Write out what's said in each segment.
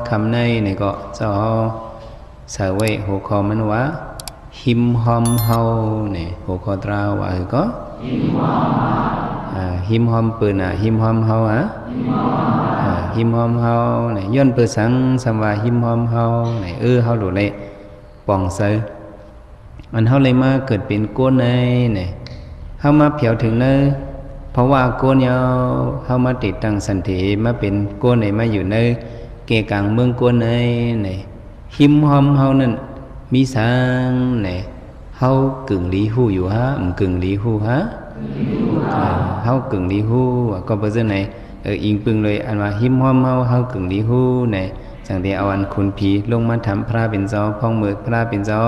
คำในเนี่ยก็จะสาวไว้หัวข้อมันว่าหิมหอมเฮาเนี่ยหัวข้อตราว่าก็หิมหอมปืนหิมหอมเฮาหิมหอมเฮาเนี่ยย้อนเปิดสังสมว่าหิมหอมเฮาเนี่ยเฮาหลุดเลยปองเซอมันเฮาเลยมาเกิดเป็นก้นในเนี่ยเฮามาเผียวถึงเนอเพราะว่าก้นเยาเฮามาติดตั้งสันติมาเป็นก้นในมาอยู่ในเกกลางเมืองก้นในเนี่ยหิมหอมเฮานั่นมีสังเนี่ยเฮากึ่งลีหูอยู่ฮะกึ่งลีหูฮะเฮากึ่งลีหูก็เปอร์เซ็นต์ไหนอิงปึงเลยอันว่าหิมหอมเฮากึ่งลีหูเนี่ยจังที่เอาอันคุณผีลงมาทำพระเป็นจอพองมือพระเป็นจอ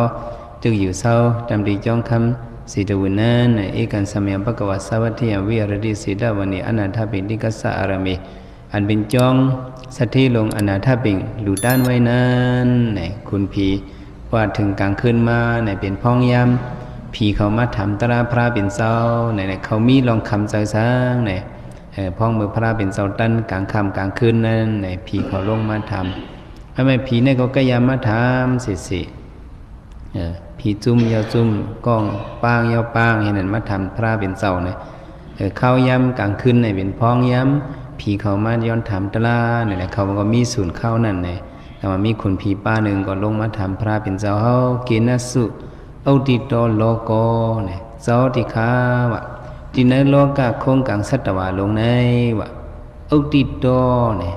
จึงอยู่เศร้าจำดีจ้องคำสิตวุนันเอกันสมัยปะกวาสวัตถิยวิรดิสิดาวันนี้อนาถปิณิกัสสะอารมีอันเป็นจ้องสัตถิลงอนาถปิงหลุดด้านไว้นั้นเนี่ยคุณผีว่าถึงกลางคืนมาเนี่ยเป็นพ้องยำผีเขามาทำตราพระเป็นเศร้าเนี่ยเขามีลองคำใจสร้างเนี่ยพ้องมือพระเป็นเศร้าตั้นกลางค่ำกลางคืนนั่นเนี่ยผีเขาลงมาทำทำไมผีเนี่ยก็ยามมาทำสิผีจุ่มยาวจุ่มกล้องปางยาวปางเห็นนั่นมาทำพระเป็นเศร้าเนี่ยเข้าย้ำกลางคืนเนี่ยเป็นพ้องย้ำผีเขามาย้อนทำตราเนี่ยเขาก็มีศูนย์เข้านั่นเนี่ยแต่ว่ามีคนผีป้าหนึ่งก็ลงมาทำพระเป็นเจ้าเฮาเกณฑ์สุเอาติโตโลโกเนี่ยเจ้าติขาวะที่ในโลกะคงกังสัตวาลงในวะเอาติโตเนี่ย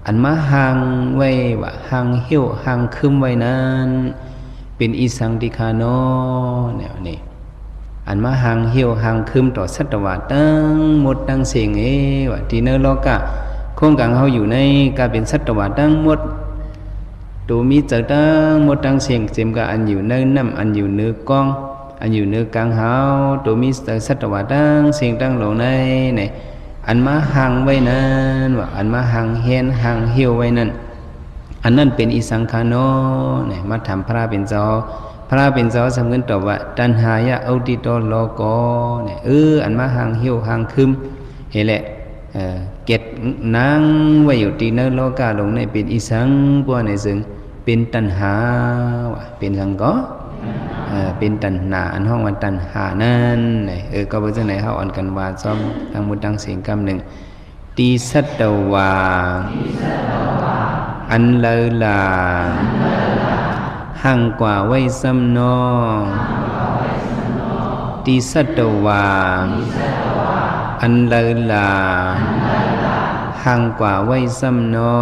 อันมาหังไว้วะหังเหี้ยวหังคึมไว้นั้นเป็นอิสังติคาโนเนี่ยนี่อันมาหังเหี้ยวหังคึมต่อสัตวาตั้งหมดตั้งเสียงวะที่ในโลกะคงกังเฮาอยู่ในกาเป็นสัตวาตั้งหมดตัวมีเจอตั้งหมดตั้งเสียงเต็มกับอันอยู่เนื้อน้ำอันอยู่เนื้อกองอันอยู่เนื้อกลางเฮาตัวมีเจอสัตวาตั้งเสียงตั้งลงในเนี่ยอันมาหังไว้นั้นว่าอันมาหังเฮียนหังเหี่ยวไว้นั้นอันนั้นเป็นอิสังคาโนเนี่ยมาทำพระเป็นเจ้าพระเป็นเจ้าสำเงินตอบว่าตัณหายะเอาติโตโลโกเนี่ยอันมาหังเหี่ยวหังคึมเห็นแหละเก็ดนางไว้อยู่ที่เนื้อโลกาลงในเป็นอิสังพวกในซึ่งเป็นตัณหาว่ะเป็นสังก็เป็นตัณหาอันห้องวันตัณหานั่นเนี่ยก็เป็นจังไหนเขาอ่อนกันว่าซ้อมทางมุดดังเสียงกำหนึ่งตีสัตวาอันเลอลาห่างกว่าไว้ซ้ำนอตีสัตวาอันเลอลาห่างกว่าไว้ซ้ำนอ